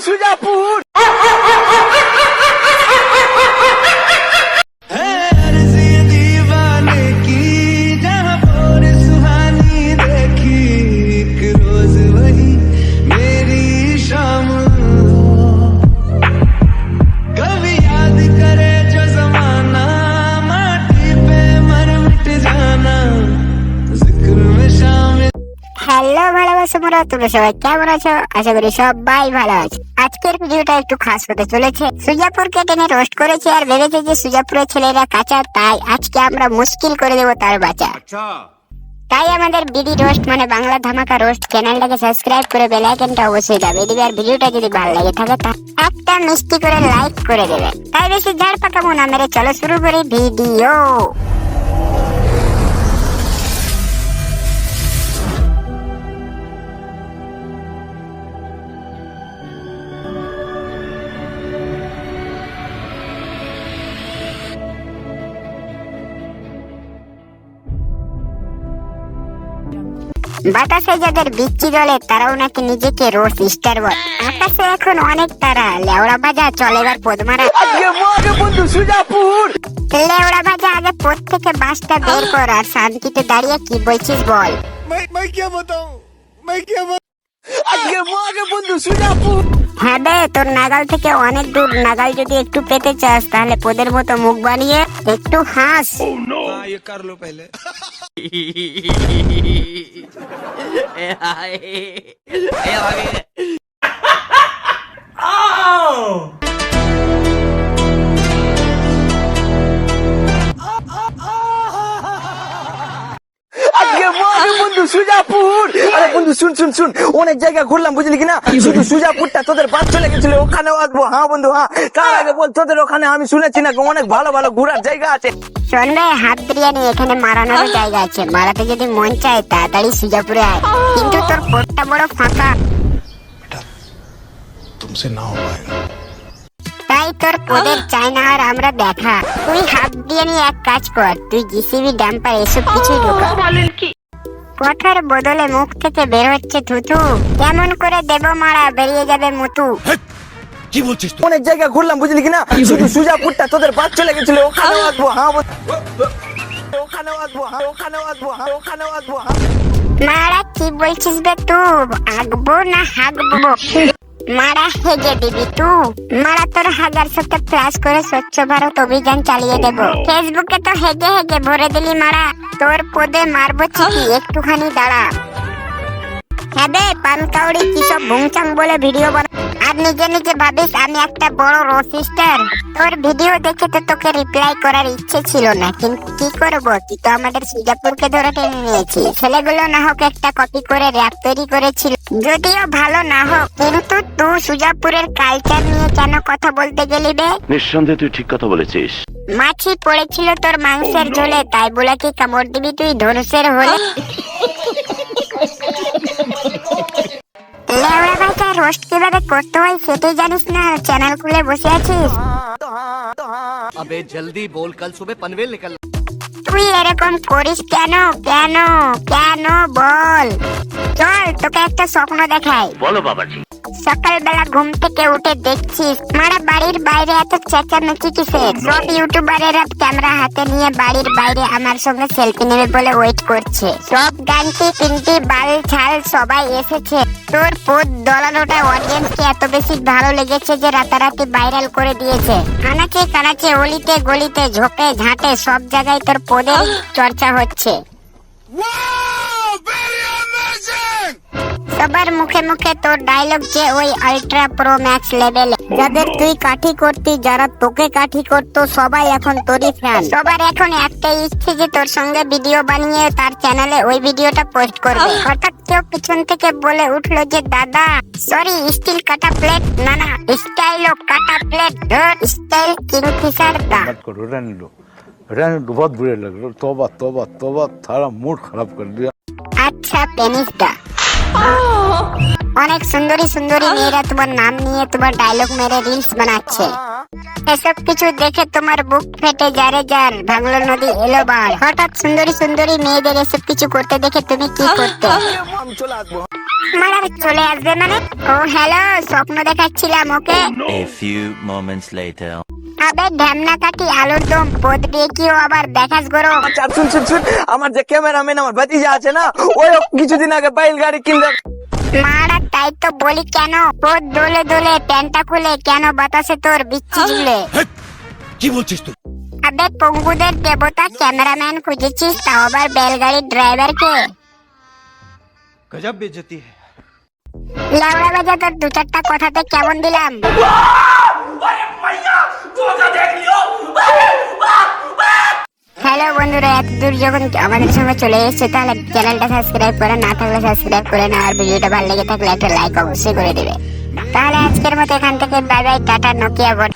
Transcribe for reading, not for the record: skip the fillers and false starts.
Sujapur. Hello ভালোবাসা মোরা, তোমরা সবাই কেমন আছো? আশা করি সবাই ভালো আছে। আজকের ভিডিওটা একটু খাস হতে চলেছে। সুজাপুরকে টেনে রোস্ট করেছে আর ভেবেছে যে সুজাপুরের ছেলেরা কাঁচা, তাই আজকে আমরা মুশকিল করে দেবো তার বাঁচা। তাই আমাদের বিডি রোস্ট মানে বাংলা ধামাকা রোস্ট চ্যানেলটাকে সাবস্ক্রাইব করে বেল আইকনটা অবশ্যই দাবিয়ে দিবে। আর ভিডিওটা যদি ভালো লাগে থাকে তা একটা মিষ্টি করে লাইক করে দেবে। তাই বেশি ঝাড় পাকাবো না মেরে, চলো শুরু করি ভিডিও। বাতাসে যাদের বিচ্ছি জলে তারাও নাকি নিজেকে রোজ স্টার বল। আকাশে এখন অনেক তারা, লেওড়া বাজা চলে এবার পদমারা। বন্ধু সুজাপুর, লেওড়া বাজা আগে পদ থেকে বাসটা বের কর আর শান্তিতে দাঁড়িয়ে কি বলছিস বল। বন্ধু সুজাপুর। হ্যাঁ বে, তোর নাগাল থেকে অনেক দূর। নাগাল যদি একটু পেতে চাস তাহলে পদের মতো মুখ বানিয়ে একটু হাস। বন্ধু সুজাপুর। আরে বন্ধু শুন শুন শুন, অনেক জায়গা ঘুরলাম বুঝলি কিনা, শুধু সুজাপুরটা তোদের বাদ চলে গেছিল, ওখানেও আসবো। হ্যাঁ বন্ধু হ্যাঁ, তার আগে বল তোদের ওখানে আমি শুনেছি না অনেক ভালো ভালো ঘোরার জায়গা আছে। শোন রে, হাত বিরিয়ানি এখানে মারানোর জায়গা আছে। মারাতে যদি মন চায় তাড়াতাড়ি সুজাপুরে আয়, কিন্তু তোর পোটটা বড় ফাঁকা, तुमसे ना हो पाएगा। তাই তোর পদের চাই না আর আমরা দেখা। তুই হাত দিয়ে নিয়ে এক কাজ কর, তুই জিসিবি ডাম্পার এসব কিছুই ঢোকা। কথার বদলে মুখ থেকে বের হচ্ছে থুথু। কেমন করে দেব মারা, বেরিয়ে যাবে মুতু। কি বলছিস তুই? অনেক জায়গা ঘুরলাম বুঝলি কিনা, শুধু সুজাপুরটা তোদের বাদ চলে গেছিল, ওখানেও আসবো। হ্যাঁ ওখানেও আসবো, হ্যাঁ ওখানেও আসবো, হ্যাঁ ওখানেও আসবো। মারা কি বলছিস বে তু? আগবো না হাগবো? মারা হেগে দিবি তু? মারা তোর হাগার সাথে ফ্লাশ করে স্বচ্ছ ভারত অভিযান চালিয়ে দেব। ফেসবুকে তো হেগে হেগে ভরে দিলি মারা, তোর পদে মারবো চিঠি, একটুখানি দাঁড়া। হ্যাঁ বে পানকাউড়ি কি সব ভুংচাং বলে ভিডিও বানা আর নিজে নিজে ভাবিস আমি একটা বড় রোস্টার। তোর ভিডিও দেখে তো তোকে রিপ্লাই করার ইচ্ছে ছিল না, কিন্তু কি করবো, তুই তো আমাদের সুজাপুরকে ধরে টেনে নিয়েছি। ছেলেগুলো না হোক একটা কপি করে র‍্যাপ তৈরি করেছিল, যদিও ভালো না হোক, কিন্তু তুই সুজাপুরের কালচার নিয়ে কেন কথা বলতে গেলি বে? নিঃসন্দেহে তুই ঠিক কথা বলেছিস। মাছি পড়েছিল তোর মাংসের ঝোলে, তাই বলে কি কামড় দিবি তুই ধনুষের হলে? লেওড়া ভাইটা রোস্ট কিভাবে করতে হয় সেটাই জানিস না, চ্যানেল খুলে বসে আছিস। अबे जल्दी बोल, कल सुबह पनवेल निकल। তুই এরকম করিস কেন কেন কেন বল? চল তোকে একটা স্বপ্ন দেখাই। বলো বাবাজি। সকালবেলা ঘুম থেকে উঠে দেখছিস মারা বাড়ির বাইরে এত চেঁচামেচি কিসের? সব ইউটিউবারেরা ক্যামেরা হাতে নিয়ে বাড়ির বাইরে আমার সঙ্গে সেলফি নেবে বলে ওয়েট করছে। সব গানটি পিন্টি বাল ছাল সবাই এসেছে। তোর পোদ দলানোটা অডিয়েন্সকে এত বেশি ভালো লেগেছে যে রাতারাতি ভাইরাল করে দিয়েছে। আনাচে কানাচে অলিতে গলিতে ঝোপে ঝাঁটে সব জায়গায় তোর পোদের চর্চা হচ্ছে। সবার মুখে মুখে তোর ডায়লগ যে ওই আল্ট্রা প্রো ম্যাক্স লেভেলে। যাদের তুই কাঠি করতি, যারা তোকে কাঠি করতো, সবাই এখন তোরই ফ্যান। সবার এখন একটাই ইচ্ছে যে তোর সঙ্গে ভিডিও বানিয়ে তার চ্যানেলে ওই ভিডিওটা পোস্ট করবে। হঠাৎ কেউ পিছন থেকে বলে উঠলো যে দাদা সরি, স্টিল কাটা প্লেট না না, স্টাইলও কাটা প্লেট, স্টাইল কিংফিশার দা। रहने दो, बहुत बुरे लग रहे। तौबा तौबा तौबा, थारा मूड खराब कर दिया। আচ্ছা পেনিসটা। অনেক সুন্দরী সুন্দরী মেয়েরা তোমার নাম নিয়ে তোমার ডায়লগ মেরে রিলস বানাচ্ছে। এসব কিছু দেখে তোমার বুক ফেটে যারে যার, ভাঙলো নদী এলো বাড়। হঠাৎ সুন্দরী সুন্দরী মেয়েদের এসব কিছু করতে দেখে তুমি কি করতে? আমি চলে আসবো। মারার চলে আসবে মানে? ও হ্যালো, স্বপ্ন দেখাচ্ছিলাম ওকে। A few moments later. আবে ঢ্যামনা কাটি আলুর দম পদ দিয়ে কি ও আবার দেখাস গরো? আচ্ছা শুন শুন শুন, আমার যে ক্যামেরাম্যান আমার ভাতিজা আছে না, ওই কিছুদিন আগে বাইল গাড়ি কিনলো। মারা তাই তো বলি কেন, পদ দোলে দোলে প্যান্টটা খুলে কেন বাতাসে তোর বিচ্ছি ঝুলে? কি বলছিস তুই? আবে পঙ্গুদের দেবতা ক্যামেরাম্যান খুঁজেছিস, তাও আবার বেলগাড়ির ড্রাইভার কে? गजब बेइज्जती है। লাউড়া বাজা তোর দু চারটা কথাতে কেমন দিলাম? হ্যালো বন্ধুরা, এত দূর যখন আমাদের সঙ্গে চলে এসেছে তাহলে চ্যানেলটা সাবস্ক্রাইব করে, না থাকলে সাবস্ক্রাইব করে না, আর ভিডিওটা ভালো লেগে থাকলে একটা লাইক অবশ্যই করে দিবে। তাহলে আজকের মতো এখান থেকে বাই বাই, টাটা, নোকিয়া বট।